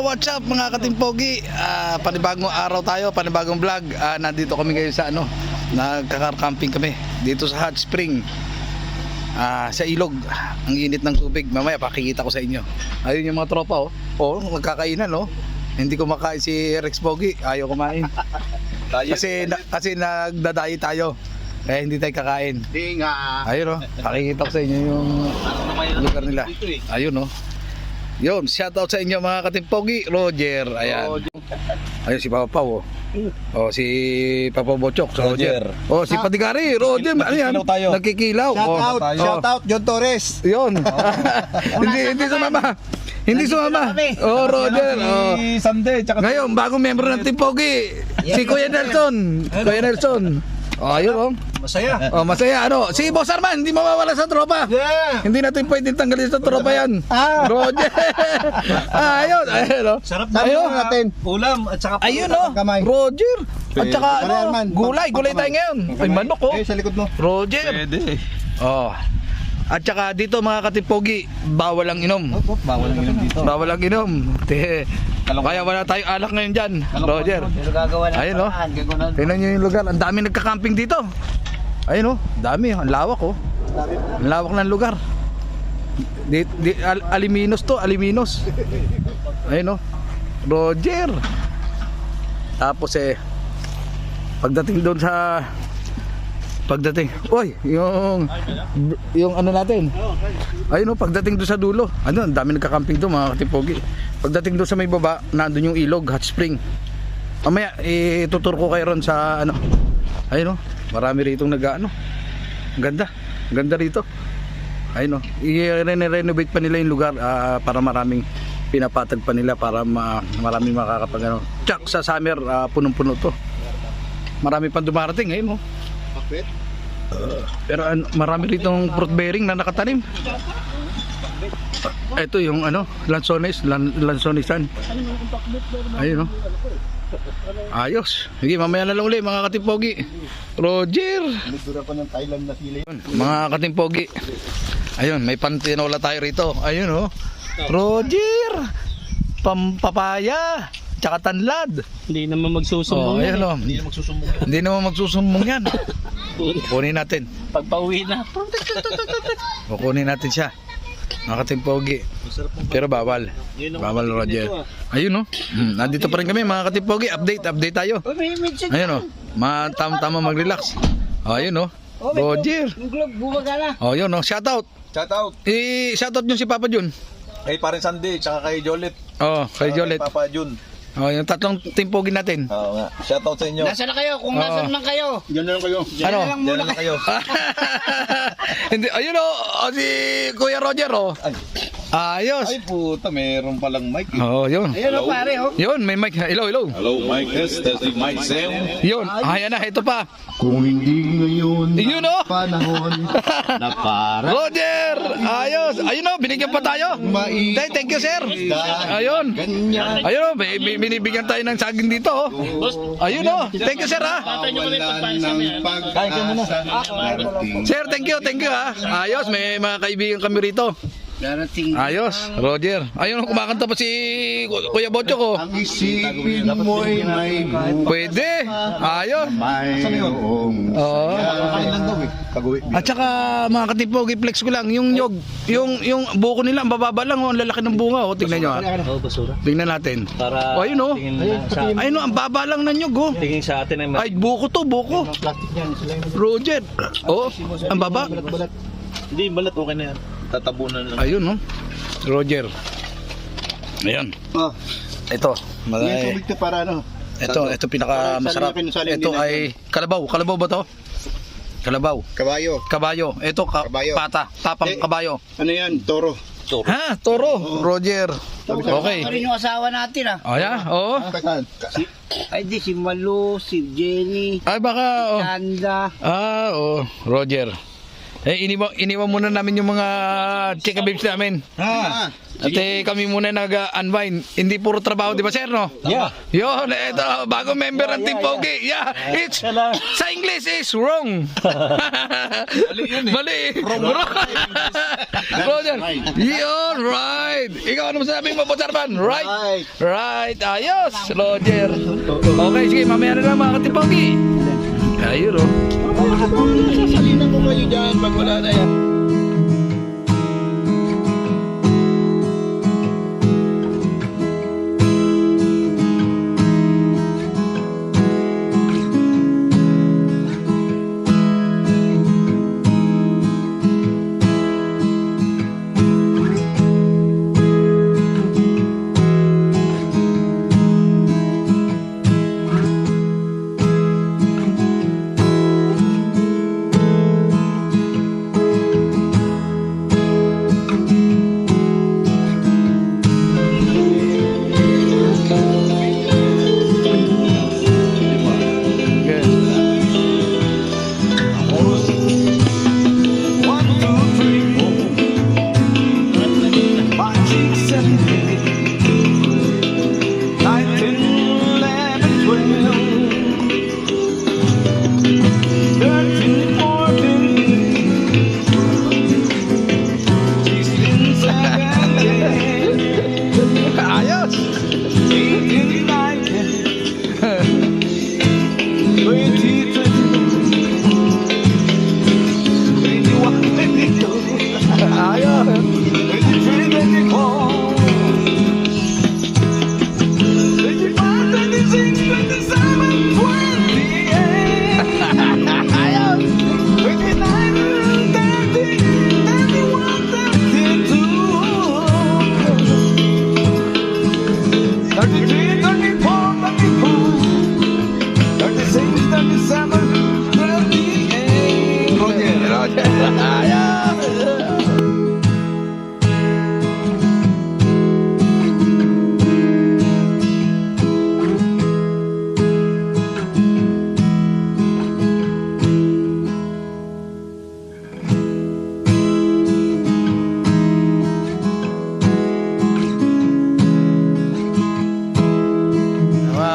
What's up mga katimpogi? Panibagong araw tayo, panibagong vlog. Nandito kami ngayon sa nagkaka-camping kami dito sa Hot Spring. Sa ilog. Ang init ng tubig. Mamaya pakikita ko sa inyo. Ayun yung mga tropa magkakainan Hindi ko makain si Rex Pogi. Ayaw kumain. kasi nagdadayi tayo. Kaya hindi tayo kakain. Hindi nga. Ayun pakikita ko sa inyo yung lugar nila. Ayun Yun, shoutout sa inyo mga katimpogi. Roger, ayan. Ayun si Papa Pau. Si Papa Bochok, Roger. Si Padigari, Roger. Ano yan? Nagkikilaw. Shoutout John Torres. Yun. Hindi sumama. Hindi sumama. Roger. Sunday, tsaka ngayon, bagong membro ng Timpogi. Si Kuya Nelson. Ayun masaya. Masaya. Si Boss Arman, hindi mawawala sa tropa. Yeah. Hindi natin pwedeng tanggalin sa tropa yan. Roger. Ayun. Sarap natin. Ulam at saka ayun Roger. At saka gulay tayo ngayon. Ay manok sa likod mo. Roger. Pwede. At saka dito mga katimpogi, bawal ang inom. Bawal ang inom dito. Bawal ang inom. Kaya wala tayong alak ngayon dyan, Roger. Ayun tingnan nyo yung lugar. Ang dami nagka-camping dito. Ayun dami. Ang lawak Ang lawak ng lugar. Aliminos. Ayun Roger. Tapos pagdating doon sa yung ano natin. Ayun pagdating doon sa dulo. Ang dami nagka-camping doon mga katipogi. Pagdating doon sa may baba, nandoon yung ilog, hot spring. Mamaya itutur ko kayo ron sa ayun marami rito Ganda. Ganda rito. Ayun i-renovate pa nila yung lugar para maraming pinapatag pa nila para maraming makakapag Tsak sa summer punong-puno to. Marami pang dumarating ngayon pero marami ritong fruit bearing na nakatanim. Ito yung lansonisan. Ayun ayos. Sige, mamaya na lang ulit mga katimpogi. Roger. Nagdura pa ng Thailand na sila yun. Mga katimpogi. Ayun, may pantinola tayo rito. Ayun Roger. Pampapaya. Tsaka tanlad. Hindi naman magsusumbong Hindi naman magsusumbong yan. Kunin natin. Pagpauwi na. Kunin natin siya. Mga katimpogi. Pero bawal. Bawal, Roger. Ayun nandito pa rin kami mga katimpogi. Update tayo. Ayun tama mag-relax. Ayun Roger. Yun shoutout. Shoutout nyo si Papa Jun. Kay Parin Sunday, tsaka kay Jolet. Kay Jolet. Papa Jun. Yung tatlong timpogi natin. Oo nga. Shoutout sa inyo. Nasaan na kayo? Kung nasaan man kayo. Diyan na lang kayo. Diyan na lang kayo. Hindi, ayun si Kuya Roger Ayos. Ay puta, meron palang mic. Yun. Ayun pare Yun, may mic. Hello. Hello, mic test. Testing mic sound. Yun, ayan na, ito pa. Kung hindi ngayon yun panahon na para Roger! Ayos! Ayun binigyan pa tayo. Thank you, sir. Ayun. Ayun binibigyan tayo ng saging dito Ayun thank you, sir Kain ka muna. Sir, thank you Ayos, may mga kaibigan kami rito. Ayos, Roger. Ayun kumakanta pa si Kuya Bocho ko. Ang isipin mo'y may pwede. Ayos. At saka mga katipogi, flex ko lang yung nyog, yung buko nila ang bababa lang ang lalaki ng bunga tingnan nyo tingnan natin. Ayun ayun ang baba lang ng nyog Tingin sa atin ay buko Roger. Ang baba. Hindi, balat okay na yan. Tatabunan lang. Ayun Roger. Ayan. Ito. Para Ito pinaka masarap. Ito ay kalabaw. Kalabaw ba to? Kalabaw. Kabayo. Ito pata. Tapang kabayo. Ano yan? Toro. Toro. Roger. Okay. Rin yung asawa natin Oo. Ay di si Malu, si Jenny, Ay baka Sanda. Roger. Iniwan muna namin yung mga chika babes namin. Ah, At kami muna nag-unwind. Hindi puro trabaho, di ba sir, no? Yeah. Yun, ito, bago member ng Team Pogi. Yeah, it's, sa English is wrong. Mali yun eh. Mali. Wrong. Roger. Yun, right. Ikaw, ano masasabi mo, Boss Arman? Right. Right, ayos. Roger. Okay, sige, mamaya na lang mga ka-Team Pogi. Ayun, oh. sasalinan ko kayo dyan pag wala na yan.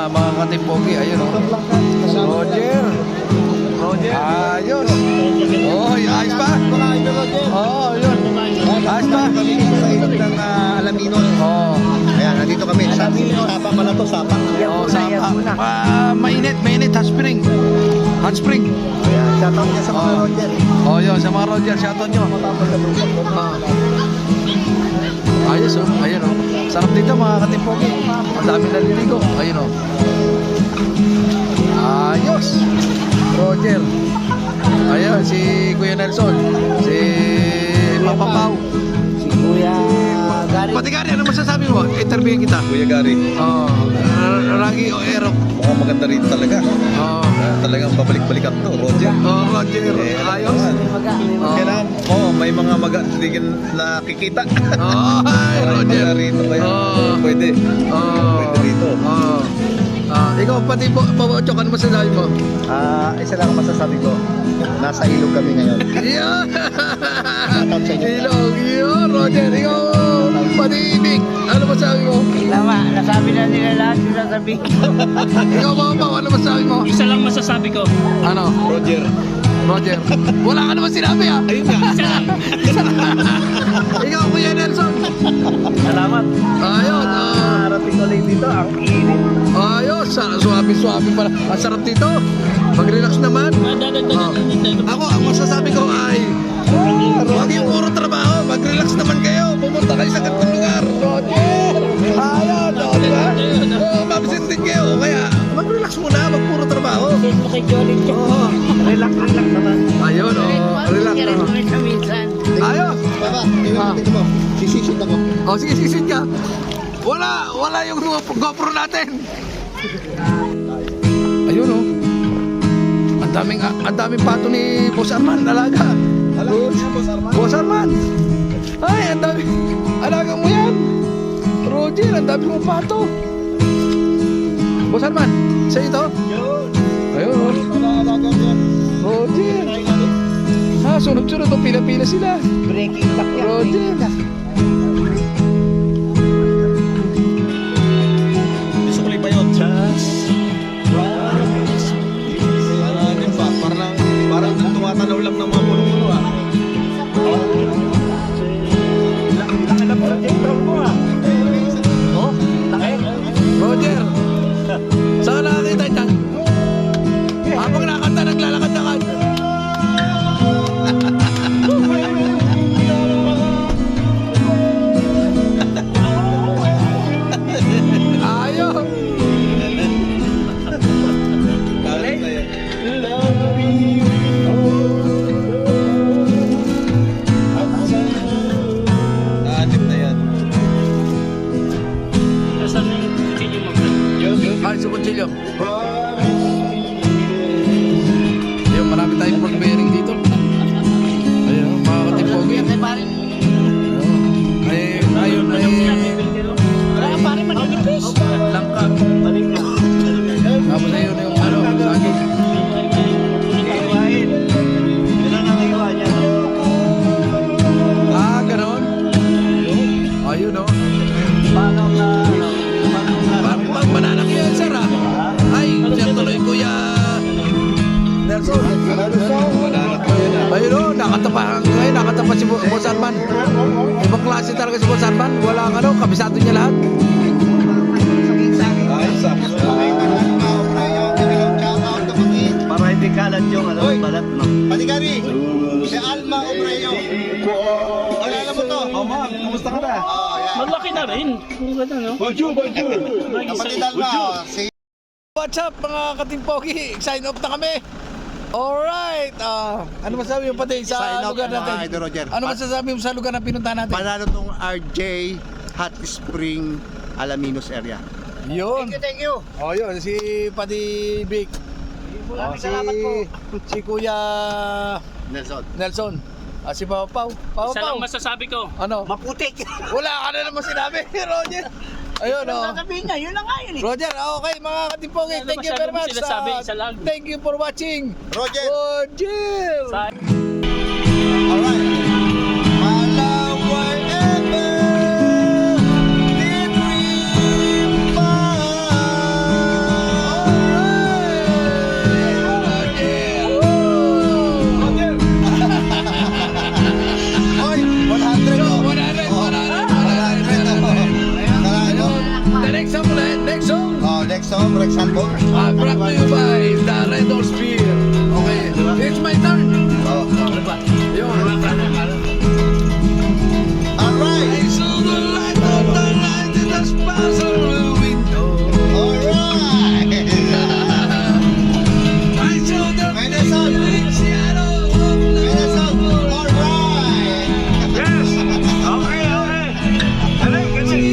Mga ka-Team Pogi, ayun, oh. Roger. Ayos. Oh, ayos pa? Oh, yun. Ayos pa? Kami dito sa ilog ng Alaminos. Oh. Ayan, nandito kami. Sapang pala to, sapang. Oh, mainit, hot spring. Hot spring. Ayan, shoutout niya sa mga Roger. Oh, yun, sa mga Roger, shoutout nyo. Ayos, oh. Ayun, oh. Sarap dito, mga ka-Team Pogi. Ang dami naliligo. Ayun, oh. Ayos. Roger. Ayun, si Kuya Nelson. Si Papa Pau. Si Kuya Gary. Pati Gary, ano masasabi mo? Interviewin kita. Kuya Gary. Oh, Ragi o Erok. Mukhang maganda rin talaga. Oh, Talagang babalik-balikan to, Roger. oh, Roger. Ayos. Oh, Kailangan, may mga maga-tigin nakikita. oh, ay, Roger. Mga rito kaya Oh. pwede. Oh, Pwede rito. oh. Ikaw pati po, Chok, ano masasabi mo? Isa lang ang masasabi ko. Nasa ilog kami ngayon. Yeah! Shoutout sa inyo. Ilog, yun, Roger. Ikaw, pati Ibig. Ano masasabi mo? Tama, nasabi na nila lahat yung sasabihin. Ikaw, Papa Pau, ano masasabi mo? Isa lang masasabi ko. Ano? Roger. Roger. Wala ka naman sinabi, ah. Ayun nga. Isa lang. Ikaw, Kuya Nelson. Salamat. Ayun, Harating ko lang dito, ang init. ayos. Suwabe pala. Ang sarap dito. Mag-relax naman. Ako, ang masasabi ko ay, huwag yung puro trabaho. Mag-relax naman kayo. Pumunta kayo sa ganitong lugar. Roger! Ayun, di ba? Mabisit din kayo. Kaya, mag-relax muna. Mag puro trabaho. Send mo kay Jolin dyan. Oo. Relax naman. Ayun, relax. Relax naman minsan. Ayos. Baba, tingnan mo. Sisisit ako. O, sige, sisit ka. Wala yung GoPro natin. Ayun, oh. Ang daming pato ni Boss Arman, alaga. Boss Arman. Ay, ang dami. Alaga mo yan. Roger, ang dami mong pato. Boss Arman, sa ito? Ayun, oh. Roger. Ha? sunod-sunod. Oh, pila-pila sila. Breaking lock yan. Roger. Sukli ba yun? Ano ba? Parang tumatanaw lang ng mga puno-puno ah. Laki na po ang intro mo ah. Oh, laki. Roger. Saan nakakita dyan? Habang nakakanta, naglalakad-lakad. Ayaw. Kalit na yan. Anip na yan. Ay, sa kutsilyo. Ayun, marami tayong pork bearing dito. Ayun, mga katipogi. Ayun, Wala ka pare maninipis. langka. Tapos ayun yung ano, saging. Iwain. Yun ang nangiwa niya. Ah, ganon. Ayun, no. Paano na, Pag mananak yan, sir, ah. Ay, sir, tuloy, Kuya Nelson. Ayun, no, nakatapahan ngayon, nakatapat si Boss Arman. Ibang klase talaga si Boss Arman. Walang ano, kabisado niya lahat. Ay, sak. para hindi kalat yung ano, balat no. Paligari, si Alma Obreo. Alala mo to? Oh, ma'am, kumusta ka na? Oh, yan. Malaki na rin. Kung gano'n, no? Kapatid Alma, si What's up mga katimpogi? Sign off na kami. Alright. Ano masasabi mo pati sa Sign off, lugar mga natin? Idol Roger. Ano masasabi mo sa lugar na pinuntahan natin? panalo tong RJ Hot Spring Alaminos area. Yun. Thank you. Oh, yun. Si Pati Vic. Oh, Salamat po. si Kuya Nelson. Nelson. Si Pau Pau. Pau Isa lang Pau. masasabi ko. Ano? Maputik. Wala ka na naman sinabi, Roger. Ayun, Ano oh. sasabihin niya? Yun lang nga yun eh. Roger, okay mga katimpogi. Ano Thank you masyado very mo much. sinasabi? Isa lang. Thank you for watching. Roger. Roger. Sa- Alright. Malaway ever did we Oy, 100 oh. 100. The next song ulit. Next song. Oh, next song, Rex Album. Brought to you by the Red Horse Beer. Okay, it's my turn. Oh. Yun. Alright. I saw the light in the spas of the window. Alright. I saw the Medicine. shadow of the Medicine. Alright. Yes. Okay, okay. Galing, galing.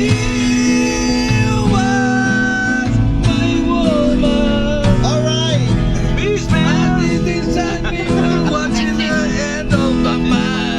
You was my woman. Alright. I did inside me watching the end of the man.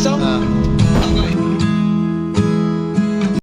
So,